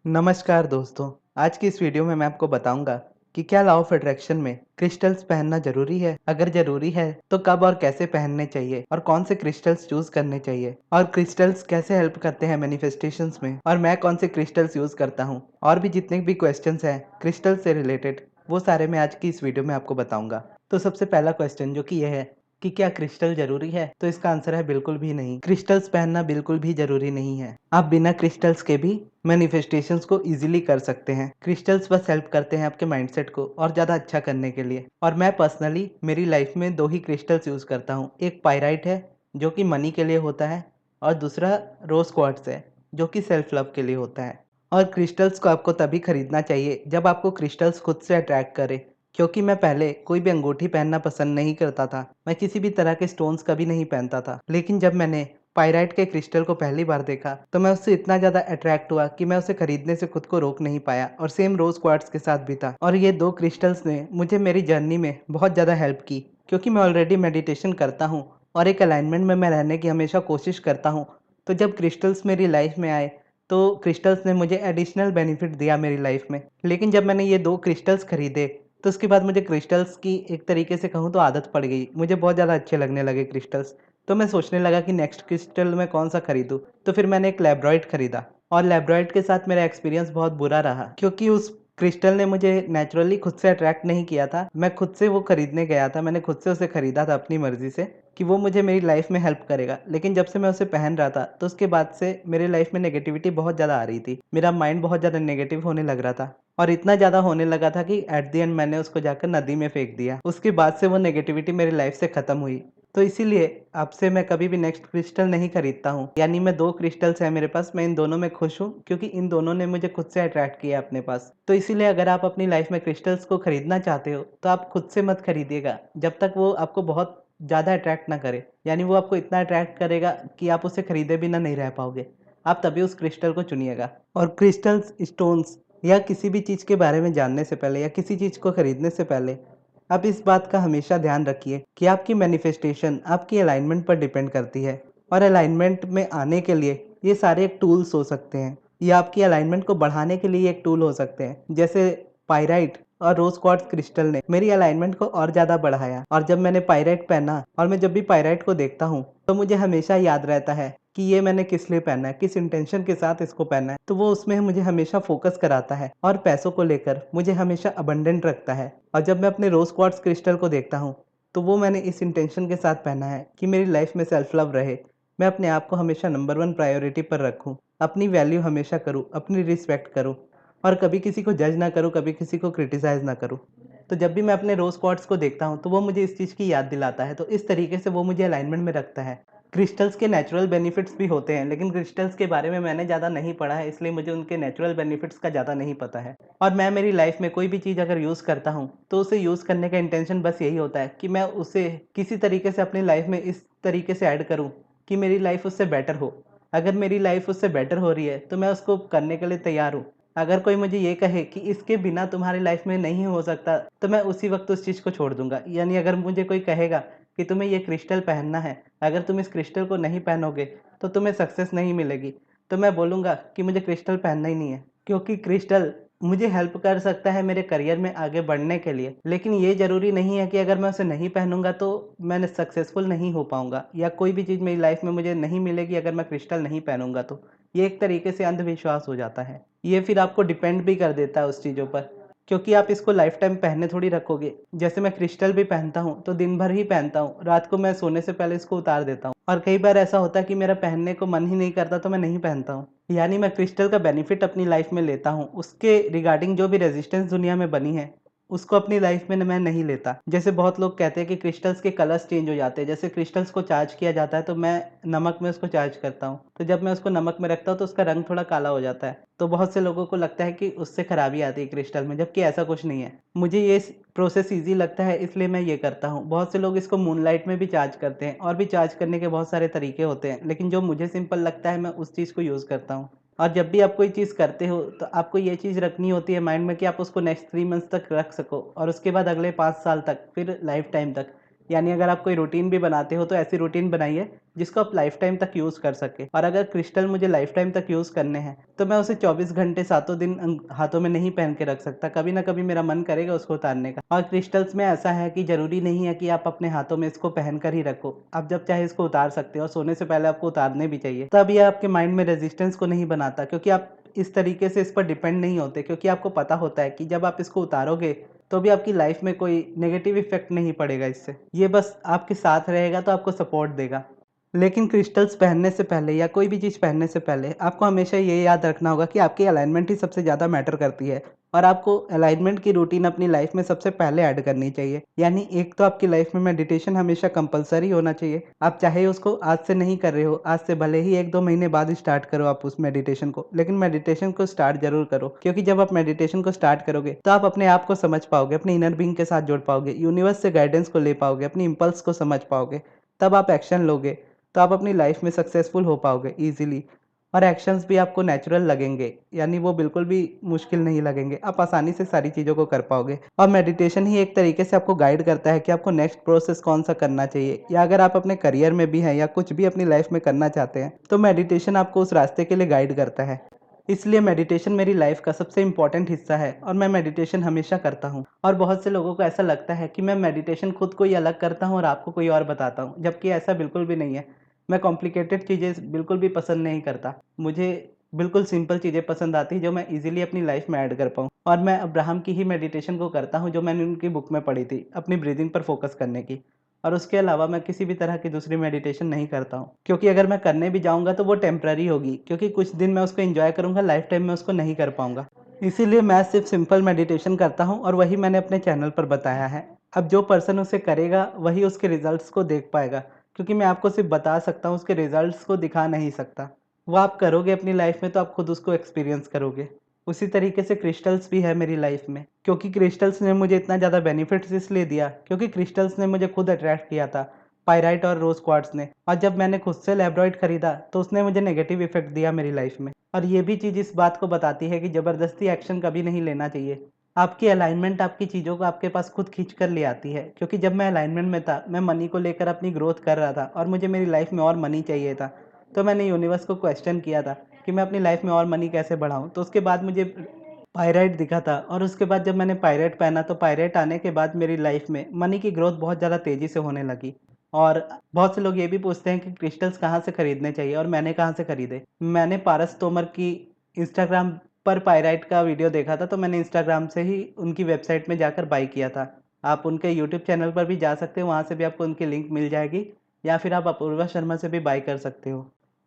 नमस्कार दोस्तों। आज की इस वीडियो में मैं आपको बताऊंगा कि क्या लॉ ऑफ अट्रैक्शन में क्रिस्टल्स पहनना जरूरी है। अगर जरूरी है तो कब और कैसे पहनने चाहिए और कौन से क्रिस्टल्स चूज करने चाहिए और क्रिस्टल्स कैसे हेल्प करते हैं मैनिफेस्टेशंस में और मैं कौन से क्रिस्टल्स यूज करता हूं और भी जितने भी क्वेश्चंस हैं क्रिस्टल से रिलेटेड वो सारे मैं आज की इस वीडियो में आपको बताऊंगा। तो सबसे पहला क्वेश्चन जो कि यह है कि क्या क्रिस्टल जरूरी है, तो इसका आंसर है बिल्कुल भी नहीं। क्रिस्टल्स पहनना बिल्कुल भी जरूरी नहीं है। आप बिना क्रिस्टल्स के भी मैनिफेस्टेशंस को इजीली कर सकते हैं। क्रिस्टल्स बस हेल्प करते हैं आपके माइंडसेट को और ज़्यादा अच्छा करने के लिए। और मैं पर्सनली मेरी लाइफ में दो ही क्रिस्टल्स यूज़ करता हूँ। एक पायराइट है जो कि मनी के लिए होता है और दूसरा रोज क्वार्ट्ज है जो कि सेल्फ लव के लिए होता है। और क्रिस्टल्स को आपको तभी खरीदना चाहिए जब आपको क्रिस्टल्स खुद से अट्रैक्ट करे। क्योंकि मैं पहले कोई भी अंगूठी पहनना पसंद नहीं करता था, मैं किसी भी तरह के स्टोन्स कभी नहीं पहनता था। लेकिन जब मैंने पायराइट के क्रिस्टल को पहली बार देखा तो मैं उससे इतना ज़्यादा अट्रैक्ट हुआ कि मैं उसे खरीदने से खुद को रोक नहीं पाया। और सेम रोज क्वार्ट्स के साथ भी था। और ये दो क्रिस्टल्स ने मुझे मेरी जर्नी में बहुत ज़्यादा हेल्प की, क्योंकि मैं ऑलरेडी मेडिटेशन करता हूँ और एक अलाइनमेंट में मैं रहने की हमेशा कोशिश करता हूँ। तो जब क्रिस्टल्स मेरी लाइफ में आए तो क्रिस्टल्स ने मुझे एडिशनल बेनिफिट दिया मेरी लाइफ में। लेकिन जब मैंने ये दो क्रिस्टल्स खरीदे तो उसके बाद मुझे क्रिस्टल्स की एक तरीके से कहूँ तो आदत पड़ गई। मुझे बहुत ज़्यादा अच्छे लगने लगे क्रिस्टल्स। तो मैं सोचने लगा कि नेक्स्ट क्रिस्टल मैं कौन सा खरीदूं। तो फिर मैंने एक लैब्रॉइड खरीदा और लैब्रॉइड के साथ मेरा एक्सपीरियंस बहुत बुरा रहा, क्योंकि उस क्रिस्टल ने मुझे नेचुरली खुद से अट्रैक्ट नहीं किया था। मैं खुद से वो खरीदने गया था, मैंने खुद से उसे खरीदा था अपनी मर्जी से कि वो मुझे मेरी लाइफ में हेल्प करेगा। लेकिन जब से मैं उसे पहन रहा था तो उसके बाद से मेरी लाइफ में नेगेटिविटी बहुत ज़्यादा आ रही थी। मेरा माइंड बहुत ज़्यादा नेगेटिव होने लग रहा था और इतना ज़्यादा होने लगा था कि एट द एंड मैंने उसको जाकर नदी में फेंक दिया। उसके बाद से वो नेगेटिविटी मेरी लाइफ से ख़त्म हुई। तो इसीलिए आपसे मैं कभी भी नेक्स्ट क्रिस्टल नहीं खरीदता हूँ। यानी मैं दो क्रिस्टल्स हैं मेरे पास, मैं इन दोनों में खुश हूँ क्योंकि इन दोनों ने मुझे खुद से अट्रैक्ट किया अपने पास। तो इसीलिए अगर आप अपनी लाइफ में क्रिस्टल्स को खरीदना चाहते हो तो आप खुद से मत खरीदिएगा जब तक वो आपको बहुत ज़्यादा अट्रैक्ट ना करे। यानी वो आपको इतना अट्रैक्ट करेगा कि आप उसे खरीदे बिना नहीं रह पाओगे। आप तभी उस क्रिस्टल को चुनिएगा। और क्रिस्टल्स, स्टोन्स या किसी भी चीज़ के बारे में जानने से पहले या किसी चीज़ को खरीदने से पहले आप इस बात का हमेशा ध्यान रखिए कि आपकी मैनिफेस्टेशन आपकी अलाइनमेंट पर डिपेंड करती है। और अलाइनमेंट में आने के लिए ये सारे एक टूल्स हो सकते हैं या आपकी अलाइनमेंट को बढ़ाने के लिए एक टूल हो सकते हैं। जैसे पाइराइट और रोज क्वार्ट्ज क्रिस्टल ने मेरी अलाइनमेंट को और ज़्यादा बढ़ाया। और जब मैंने पाइराइट पहना और मैं जब भी पाइराइट को देखता हूँ तो मुझे हमेशा याद रहता है कि ये मैंने किस लिए पहना है, किस इंटेंशन के साथ इसको पहना है। तो वो उसमें मुझे हमेशा फोकस कराता है और पैसों को लेकर मुझे हमेशा अबंडेंट रखता है। और जब मैं अपने रोज क्वार्ट्ज क्रिस्टल को देखता हूँ तो वो मैंने इस इंटेंशन के साथ पहना है कि मेरी लाइफ में सेल्फ लव रहे, मैं अपने आप को हमेशा नंबर वन प्रायोरिटी पर रखूँ, अपनी वैल्यू हमेशा करूँ, अपनी रिस्पेक्ट करूँ और कभी किसी को जज ना करूँ, कभी किसी को क्रिटिसाइज़ ना करूँ। तो जब भी मैं अपने रोज़ क्वार्ट्स को देखता हूँ तो वो मुझे इस चीज़ की याद दिलाता है। तो इस तरीके से वो मुझे अलाइनमेंट में रखता है। क्रिस्टल्स के नेचुरल बेनिफिट्स भी होते हैं, लेकिन क्रिस्टल्स के बारे में मैंने ज़्यादा नहीं पढ़ा है, इसलिए मुझे उनके नेचुरल बेनिफिट्स का ज़्यादा नहीं पता है। और मैं मेरी लाइफ में कोई भी चीज़ अगर यूज़ करता हूँ तो उसे यूज़ करने का इंटेंशन बस यही होता है कि मैं उसे किसी तरीके से अपनी लाइफ में इस तरीके से ऐड करूँ कि मेरी लाइफ उससे बेटर हो। अगर मेरी लाइफ उससे बेटर हो रही है तो मैं उसको करने के लिए तैयार हूँ। अगर कोई मुझे ये कहे कि इसके बिना तुम्हारी लाइफ में नहीं हो सकता तो मैं उसी वक्त उस चीज़ को छोड़ दूंगा। यानी अगर मुझे कोई कहेगा कि तुम्हें ये क्रिस्टल पहनना है, अगर तुम इस क्रिस्टल को नहीं पहनोगे तो तुम्हें सक्सेस नहीं मिलेगी, तो मैं बोलूँगा कि मुझे क्रिस्टल पहनना ही नहीं है। क्योंकि क्रिस्टल मुझे हेल्प कर सकता है मेरे करियर में आगे बढ़ने के लिए, लेकिन ये ज़रूरी नहीं है कि अगर मैं उसे नहीं पहनूंगा तो मैं सक्सेसफुल नहीं हो पाऊंगा या कोई भी चीज़ मेरी लाइफ में मुझे नहीं मिलेगी अगर मैं क्रिस्टल नहीं पहनूंगा तो। ये एक तरीके से अंधविश्वास हो जाता है। ये फिर आपको डिपेंड भी कर देता है उस चीज़ों पर, क्योंकि आप इसको लाइफ टाइम पहनने थोड़ी रखोगे। जैसे मैं क्रिस्टल भी पहनता हूँ तो दिन भर ही पहनता हूँ, रात को मैं सोने से पहले इसको उतार देता हूँ। और कई बार ऐसा होता है कि मेरा पहनने को मन ही नहीं करता तो मैं नहीं पहनता हूँ। यानी मैं क्रिस्टल का बेनिफिट अपनी लाइफ में लेता हूँ, उसके रिगार्डिंग जो भी रेजिस्टेंस दुनिया में बनी है उसको अपनी लाइफ में मैं नहीं लेता। जैसे बहुत लोग कहते हैं कि क्रिस्टल्स के कलर्स चेंज हो जाते हैं। जैसे क्रिस्टल्स को चार्ज किया जाता है तो मैं नमक में उसको चार्ज करता हूँ, तो जब मैं उसको नमक में रखता हूँ तो उसका रंग थोड़ा काला हो जाता है। तो बहुत से लोगों को लगता है कि उससे खराबी आती है क्रिस्टल में, जबकि ऐसा कुछ नहीं है। मुझे ये प्रोसेस ईजी लगता है इसलिए मैं ये करता हूँ। बहुत से लोग इसको मूनलाइट में भी चार्ज करते हैं और भी चार्ज करने के बहुत सारे तरीके होते हैं, लेकिन जो मुझे सिंपल लगता है मैं उस चीज़ को यूज़ करता हूँ। और जब भी आप कोई चीज़ करते हो तो आपको ये चीज़ रखनी होती है माइंड में कि आप उसको नेक्स्ट 3 मंथ्स तक रख सको और उसके बाद अगले 5 साल तक, फिर लाइफ टाइम तक यानी अगर आप कोई रूटीन भी बनाते हो तो ऐसी रूटीन बनाइए जिसको आप लाइफ टाइम तक यूज़ कर सके। और अगर क्रिस्टल मुझे लाइफ टाइम तक यूज़ करने हैं तो मैं उसे 24 घंटे सातों दिन हाथों में नहीं पहन के रख सकता। कभी ना कभी मेरा मन करेगा उसको उतारने का। और क्रिस्टल्स में ऐसा है कि ज़रूरी नहीं है कि आप अपने हाथों में इसको पहन कर ही रखो, आप जब चाहे इसको उतार सकते हो और सोने से पहले आपको उतारने भी चाहिए। तब ये आपके माइंड में रेजिस्टेंस को नहीं बनाता, क्योंकि आप इस तरीके से इस पर डिपेंड नहीं होते, क्योंकि आपको पता होता है कि जब आप इसको उतारोगे तो भी आपकी लाइफ में कोई नेगेटिव इफेक्ट नहीं पड़ेगा इससे। ये बस आपके साथ रहेगा तो आपको सपोर्ट देगा। लेकिन क्रिस्टल्स पहनने से पहले या कोई भी चीज़ पहनने से पहले आपको हमेशा ये याद रखना होगा कि आपकी अलाइनमेंट ही सबसे ज़्यादा मैटर करती है। और आपको अलाइनमेंट की रूटीन अपनी लाइफ में सबसे पहले ऐड करनी चाहिए। यानी एक तो आपकी लाइफ में मेडिटेशन हमेशा कंपलसरी होना चाहिए। आप चाहे उसको आज से नहीं कर रहे हो, आज से भले ही 1-2 महीने बाद स्टार्ट करो आप उस मेडिटेशन को, लेकिन मेडिटेशन को स्टार्ट ज़रूर करो। क्योंकि जब आप मेडिटेशन को स्टार्ट करोगे तो आप अपने आप को समझ पाओगे, अपनी इनर बीइंग के साथ जुड़ पाओगे, यूनिवर्स से गाइडेंस को ले पाओगे, अपनी इम्पल्स को समझ पाओगे। तब आप एक्शन लोगे तो आप अपनी लाइफ में सक्सेसफुल हो पाओगे ईजिली। और एक्शंस भी आपको नेचुरल लगेंगे, यानी वो बिल्कुल भी मुश्किल नहीं लगेंगे। आप आसानी से सारी चीज़ों को कर पाओगे। और मेडिटेशन ही एक तरीके से आपको गाइड करता है कि आपको नेक्स्ट प्रोसेस कौन सा करना चाहिए, या अगर आप अपने करियर में भी हैं या कुछ भी अपनी लाइफ में करना चाहते हैं तो मेडिटेशन आपको उस रास्ते के लिए गाइड करता है। इसलिए मेडिटेशन मेरी लाइफ का सबसे इम्पोर्टेंट हिस्सा है और मैं मेडिटेशन हमेशा करता हूँ। और बहुत से लोगों को ऐसा लगता है कि मैं मेडिटेशन खुद को ही अलग करता हूँ और आपको कोई और बताता हूँ, जबकि ऐसा बिल्कुल भी नहीं है। मैं कॉम्प्लिकेटेड चीज़ें बिल्कुल भी पसंद नहीं करता। मुझे बिल्कुल सिंपल चीज़ें पसंद आती हैं जो मैं ईज़िली अपनी लाइफ में ऐड कर पाऊँ। और मैं अब्राहम की ही मेडिटेशन को करता हूँ जो मैंने उनकी बुक में पढ़ी थी, अपनी ब्रीदिंग पर फोकस करने की। और उसके अलावा मैं किसी भी तरह की दूसरी मेडिटेशन नहीं करता हूँ, क्योंकि अगर मैं करने भी जाऊँगा तो वो टेम्पररी होगी, क्योंकि कुछ दिन मैं उसको एंजॉय करूँगा, लाइफ टाइम में उसको नहीं कर पाऊँगा। इसीलिए मैं सिर्फ सिंपल मेडिटेशन करता हूँ और वही मैंने अपने चैनल पर बताया है। अब जो पर्सन उसे करेगा वही उसके रिजल्ट्स को देख पाएगा, क्योंकि मैं आपको सिर्फ बता सकता हूँ, उसके रिजल्ट्स को दिखा नहीं सकता। वो आप करोगे अपनी लाइफ में तो आप खुद उसको एक्सपीरियंस करोगे। उसी तरीके से क्रिस्टल्स भी है मेरी लाइफ में, क्योंकि क्रिस्टल्स ने मुझे इतना ज़्यादा बेनिफिट्स इसलिए दिया क्योंकि क्रिस्टल्स ने मुझे खुद अट्रैक्ट किया था, पाइराइट और रोज क्वार्ट्ज ने। और जब मैंने खुद से लैब्राइट खरीदा तो उसने मुझे नेगेटिव इफेक्ट दिया मेरी लाइफ में। और ये भी चीज़ इस बात को बताती है कि ज़बरदस्ती एक्शन कभी नहीं लेना चाहिए। आपकी अलाइनमेंट आपकी चीज़ों को आपके पास खुद खींच कर ले आती है। क्योंकि जब मैं अलाइनमेंट में था, मैं मनी को लेकर अपनी ग्रोथ कर रहा था और मुझे मेरी लाइफ में और मनी चाहिए था। तो मैंने यूनिवर्स को क्वेश्चन किया था कि मैं अपनी लाइफ में और मनी कैसे बढ़ाऊँ। तो उसके बाद मुझे पायराइट दिखा था और उसके बाद जब मैंने पायराइट पहना तो पायराइट आने के बाद मेरी लाइफ में मनी की ग्रोथ बहुत ज़्यादा तेज़ी से होने लगी। और बहुत से लोग ये भी पूछते हैं कि क्रिस्टल्स कहाँ से खरीदने चाहिए और मैंने कहाँ से खरीदे। मैंने पारस तोमर की इंस्टाग्राम पर पायराइट का वीडियो देखा था, तो मैंने इंस्टाग्राम से ही उनकी वेबसाइट में जाकर बाय किया था। आप उनके यूट्यूब चैनल पर भी जा सकते हो, वहाँ से भी आपको उनकी लिंक मिल जाएगी, या फिर आप अपूर्वा शर्मा से भी बाय कर सकते हो,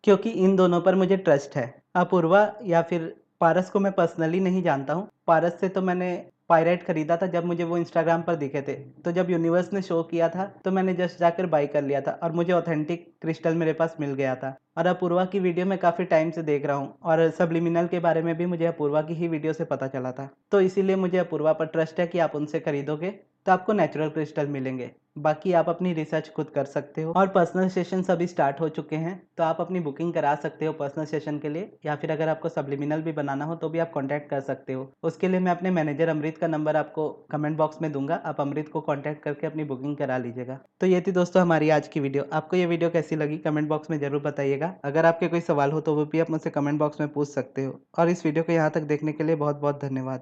क्योंकि इन दोनों पर मुझे ट्रस्ट है। अपूर्वा या फिर पारस को मैं पर्सनली नहीं जानता हूँ। पारस से तो मैंने पायरेट खरीदा था जब मुझे वो इंस्टाग्राम पर दिखे थे। तो जब यूनिवर्स ने शो किया था तो मैंने जस्ट जाकर बाय कर लिया था और मुझे ऑथेंटिक क्रिस्टल मेरे पास मिल गया था। और अपूर्वा की वीडियो मैं काफ़ी टाइम से देख रहा हूँ और सब्लिमिनल के बारे में भी मुझे अपूर्वा की ही वीडियो से पता चला था। तो इसीलिए मुझे अपूर्वा पर ट्रस्ट है कि आप उनसे खरीदोगे तो आपको नेचुरल क्रिस्टल मिलेंगे। बाकी आप अपनी रिसर्च खुद कर सकते हो। और पर्सनल सेशन अभी स्टार्ट हो चुके हैं, तो आप अपनी बुकिंग करा सकते हो पर्सनल सेशन के लिए, या फिर अगर आपको सब्लिमिनल भी बनाना हो तो भी आप कांटेक्ट कर सकते हो। उसके लिए मैं अपने मैनेजर अमृत का नंबर आपको कमेंट बॉक्स में दूंगा, आप अमृत को कांटेक्ट करके अपनी बुकिंग करा लीजिएगा। तो ये थी दोस्तों हमारी आज की वीडियो। आपको ये वीडियो कैसी लगी कमेंट बॉक्स में जरूर बताइएगा। अगर आपके कोई सवाल हो तो वो भी आप मुझसे कमेंट बॉक्स में पूछ सकते हो। और इस वीडियो को यहाँ तक देखने के लिए बहुत बहुत धन्यवाद।